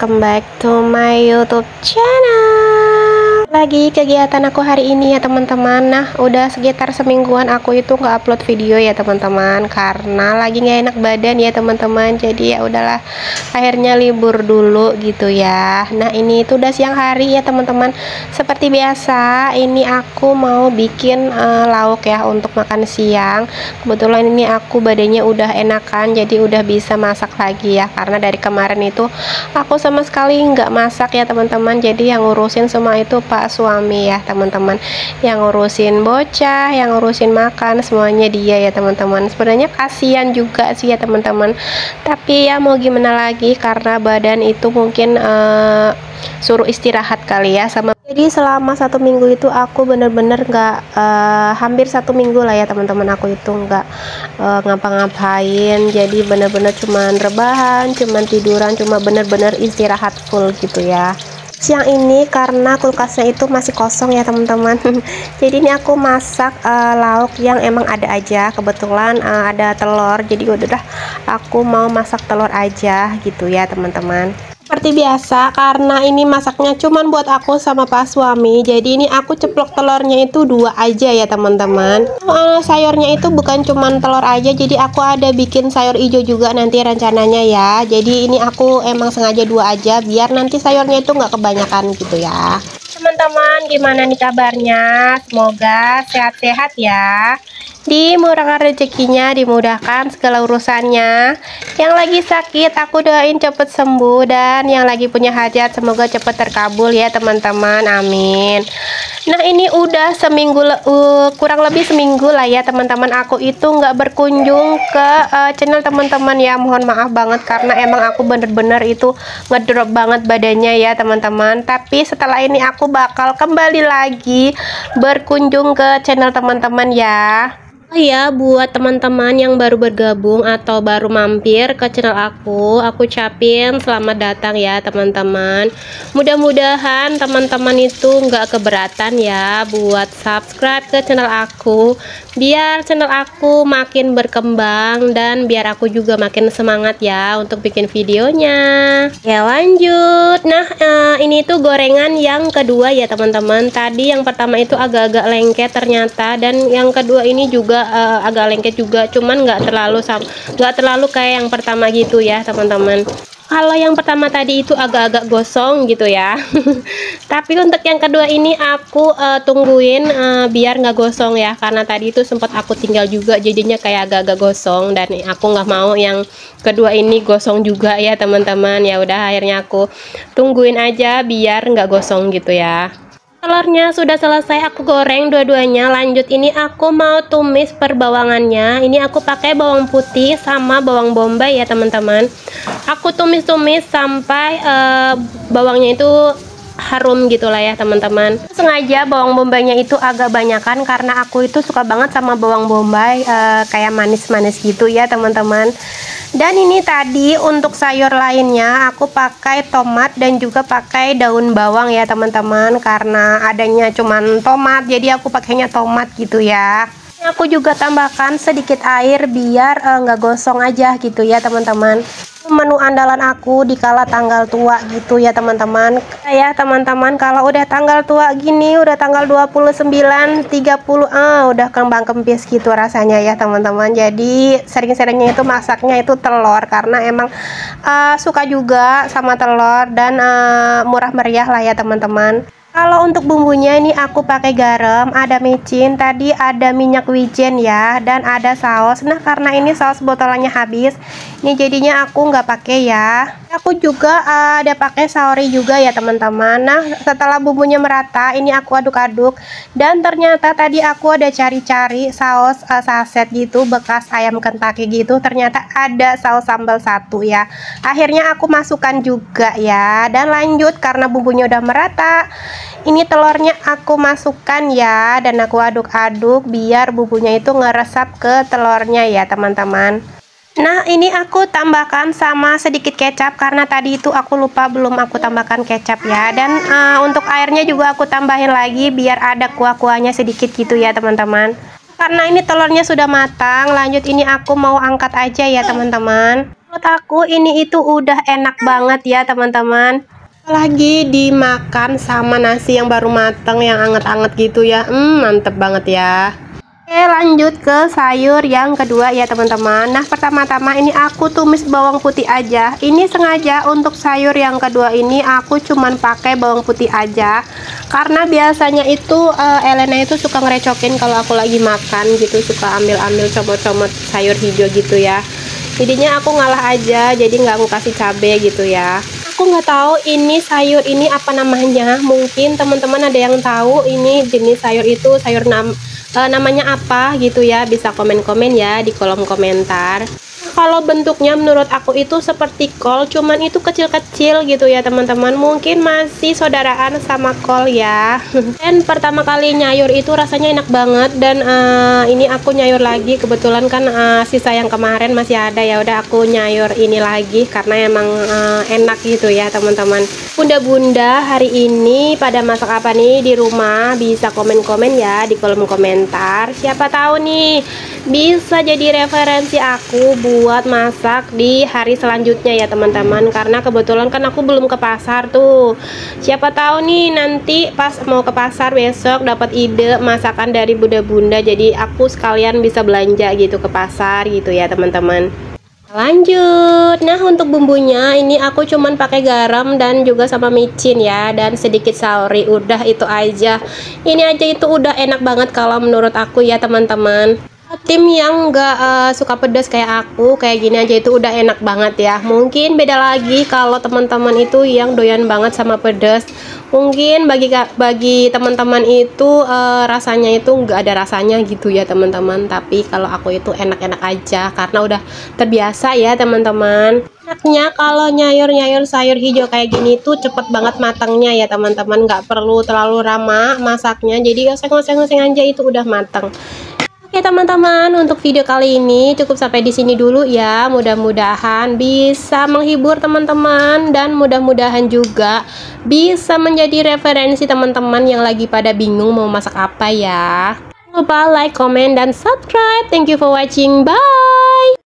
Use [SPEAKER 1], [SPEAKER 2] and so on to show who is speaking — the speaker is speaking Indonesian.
[SPEAKER 1] welcome back to my YouTube channel. Lagi kegiatan aku hari ini ya teman-teman. Nah, udah sekitar semingguan aku itu nggak upload video ya teman-teman, karena lagi nggak enak badan ya teman-teman. Jadi ya udahlah, akhirnya libur dulu gitu ya. Nah, ini itu udah siang hari ya teman-teman. Seperti biasa, ini aku mau bikin lauk ya untuk makan siang. Kebetulan ini aku badannya udah enakan, jadi udah bisa masak lagi ya, karena dari kemarin itu aku sama sekali nggak masak ya teman-teman. Jadi yang ngurusin semua itu Pak suami ya teman-teman, yang ngurusin bocah, yang ngurusin makan, semuanya dia ya teman-teman. Sebenarnya kasihan juga sih ya teman-teman, tapi ya mau gimana lagi, karena badan itu mungkin suruh istirahat kali ya sama. Jadi selama 1 minggu itu aku bener-bener nggak hampir 1 minggu lah ya teman-teman, aku itu nggak ngapa-ngapain. Jadi bener-bener cuman rebahan, cuman tiduran, cuma bener-bener istirahat full gitu ya. Siang ini karena kulkasnya itu masih kosong ya teman-teman, jadi ini aku masak lauk yang emang ada aja. Kebetulan ada telur, jadi udah aku mau masak telur aja gitu ya teman-teman. Seperti biasa, karena ini masaknya cuman buat aku sama Pak suami, jadi ini aku ceplok telurnya itu 2 aja ya teman-teman. Sayurnya itu bukan cuman telur aja, jadi aku ada bikin sayur hijau juga nanti rencananya ya. Jadi ini aku emang sengaja 2 aja biar nanti sayurnya itu nggak kebanyakan gitu ya. Teman-teman, gimana nih kabarnya? Semoga sehat-sehat ya, dimurahkan rezekinya, dimudahkan segala urusannya. Yang lagi sakit aku doain cepet sembuh, dan yang lagi punya hajat semoga cepet terkabul ya teman-teman, amin. Nah, ini udah seminggu, kurang lebih seminggu lah ya teman-teman, aku itu nggak berkunjung ke channel teman-teman ya. Mohon maaf banget, karena emang aku bener-bener itu ngedrop banget badannya ya teman-teman. Tapi setelah ini aku bakal kembali lagi berkunjung ke channel teman-teman ya. Oh ya, buat teman-teman yang baru bergabung atau baru mampir ke channel aku ucapin selamat datang ya teman-teman. Mudah-mudahan teman-teman itu nggak keberatan ya buat subscribe ke channel aku, biar channel aku makin berkembang dan biar aku juga makin semangat ya untuk bikin videonya. Ya lanjut. Nah, ini tuh gorengan yang kedua ya teman-teman. Tadi yang pertama itu agak-agak lengket ternyata, dan yang kedua ini juga agak lengket juga, cuman nggak terlalu kayak yang pertama gitu ya teman-teman. Kalau yang pertama tadi itu agak-agak gosong gitu ya. Tapi untuk yang kedua ini aku tungguin biar nggak gosong ya, karena tadi itu sempat aku tinggal juga jadinya kayak agak-agak gosong, dan aku nggak mau yang kedua ini gosong juga ya teman-teman. Ya udah, akhirnya aku tungguin aja biar nggak gosong gitu ya. Telurnya sudah selesai aku goreng dua-duanya. Lanjut, ini aku mau tumis perbawangannya. Ini aku pakai bawang putih sama bawang bombay ya teman-teman. Aku tumis-tumis sampai bawangnya itu harum gitulah ya teman-teman. Sengaja bawang bombaynya itu agak banyakan, karena aku itu suka banget sama bawang bombay kayak manis-manis gitu ya teman-teman. Dan ini tadi untuk sayur lainnya aku pakai tomat dan juga pakai daun bawang ya teman-teman, karena adanya cuman tomat jadi aku pakainya tomat gitu ya. Aku juga tambahkan sedikit air biar nggak gosong aja gitu ya teman-teman. Menu andalan aku di kala tanggal tua gitu ya teman-teman. Ya teman-teman, kalau udah tanggal tua gini, udah tanggal 29, 30, udah kembang kempis gitu rasanya ya teman-teman. Jadi sering-seringnya itu masaknya itu telur, karena emang suka juga sama telur, dan murah meriah lah ya teman-teman. Kalau untuk bumbunya ini aku pakai garam, ada micin, tadi ada minyak wijen ya, dan ada saus. Nah, karena ini saus botolannya habis, ini jadinya aku nggak pakai ya. Aku juga ada pakai saori juga ya teman-teman. Nah, setelah bumbunya merata, ini aku aduk-aduk, dan ternyata tadi aku ada cari-cari saus saset gitu bekas ayam Kentucky gitu. Ternyata ada saus sambal 1 ya. Akhirnya aku masukkan juga ya. Dan lanjut, karena bumbunya udah merata, ini telurnya aku masukkan ya, dan aku aduk-aduk biar bumbunya itu ngeresap ke telurnya ya teman-teman. Nah, ini aku tambahkan sama sedikit kecap, karena tadi itu aku lupa belum aku tambahkan kecap ya. Dan untuk airnya juga aku tambahin lagi biar ada kuah-kuahnya sedikit gitu ya teman-teman. Karena ini telurnya sudah matang, lanjut ini aku mau angkat aja ya teman-teman. Menurut aku ini itu udah enak banget ya teman-teman. Lagi dimakan sama nasi yang baru mateng yang anget-anget gitu ya. Mantep banget ya. Oke, lanjut ke sayur yang kedua ya teman-teman. Nah, pertama-tama ini aku tumis bawang putih aja. Ini sengaja untuk sayur yang kedua ini aku cuman pakai bawang putih aja. Karena biasanya itu Elena itu suka ngerecokin kalau aku lagi makan gitu, suka ambil-ambil comot-comot sayur hijau gitu ya. Jadinya aku ngalah aja, jadi nggak aku kasih cabai gitu ya. Aku nggak tahu ini sayur ini apa namanya. Mungkin teman-teman ada yang tahu ini jenis sayur itu namanya apa gitu ya, bisa komen-komen ya di kolom komentar. Kalau bentuknya menurut aku itu seperti kol, cuman itu kecil-kecil gitu ya teman-teman. Mungkin masih saudaraan sama kol ya. Dan pertama kali nyayur itu rasanya enak banget. Dan ini aku nyayur lagi, kebetulan kan sisa yang kemarin masih ada, ya udah aku nyayur ini lagi karena emang enak gitu ya teman-teman. Bunda-bunda hari ini pada masak apa nih di rumah? Bisa komen-komen ya di kolom komentar. Siapa tahu nih bisa jadi referensi aku buat masak di hari selanjutnya ya teman-teman, karena kebetulan kan aku belum ke pasar tuh. Siapa tahu nih nanti pas mau ke pasar besok dapat ide masakan dari bunda-bunda, jadi aku sekalian bisa belanja gitu ke pasar gitu ya teman-teman. Lanjut, nah untuk bumbunya ini aku cuman pakai garam dan juga sama micin ya, dan sedikit saori, udah itu aja. Ini aja itu udah enak banget kalau menurut aku ya teman-teman. Tim yang nggak suka pedas kayak aku, kayak gini aja itu udah enak banget ya. Mungkin beda lagi kalau teman-teman itu yang doyan banget sama pedas. Mungkin bagi teman-teman itu rasanya itu nggak ada rasanya gitu ya teman-teman. Tapi kalau aku itu enak-enak aja karena udah terbiasa ya teman-teman. Enaknya kalau nyayur sayur hijau kayak gini tuh cepet banget matangnya ya teman-teman. Nggak perlu terlalu lama masaknya. Jadi oseng-oseng aja itu udah matang. Oke teman-teman, untuk video kali ini cukup sampai di sini dulu ya. Mudah-mudahan bisa menghibur teman-teman dan mudah-mudahan juga bisa menjadi referensi teman-teman yang lagi pada bingung mau masak apa ya. Jangan lupa like, comment, dan subscribe. Thank you for watching. Bye.